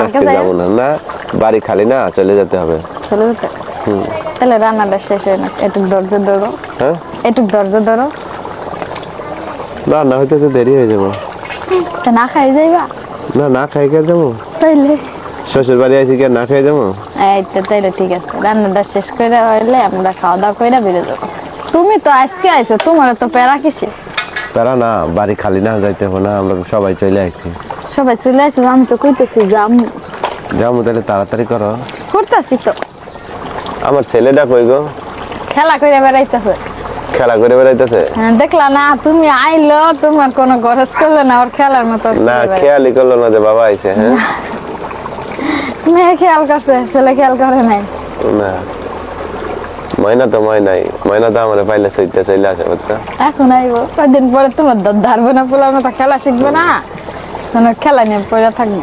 আজকে যাবো না, না বাড়ি খালি না, চলে যেতে হবে। চলে যেতে? তাহলে রান্নাটা শেষ হয় না, একটু ধৈর্য ধরো। হ্যাঁ, একটু ধৈর্য ধরো। রান্না হইতে তো দেরি হয়ে যাবো। তা না খাই যাইবা? না, না খাই কে যাবো? তাইলে শ্বশুর বাড়ি আইছি কি না খাই যাবো? এই তো তাইলে ঠিক আছে, রান্নাটা শেষ করে হইলে আমরা খাওয়া দাওয়া করে বেরিয়ে যাবো। তুমি তো আজকে আইছো, তোমার তো প্যারা কিসে? প্যারা না, বাড়ি খালি না, যাইতে হবে না, আমরা তো সবাই চলে আইছি। সবাই চলে আসছে, আমি তো কইতেছি যাম। যাবো তাহলে তাড়াতাড়ি করো। করতেছি তো। আমার ছেলেটা কই গো? খেলা করে বেড়াইতেছে। খেলা করে বেড়াইতেছে? হ্যাঁ, দেখলা না তুমি আইলো, তোমার কোনো গরজ করলো না, ওর খেলার মতো। না, খেয়ালই করলো না যে বাবা আইছে। হ্যাঁ, মেয়ে খেয়াল করছে, ছেলে খেয়াল করে নাই। না, ময়না তো ময়নাই, ময়না তো আমার পাইলে সইতে চলে আসে বাচ্চা। এখন আইবো, কয়দিন পরে তোমার ধরবো না, পোলার মতো খেলা শিখবে না, খেলা নিয়ে পড়ে থাকবে।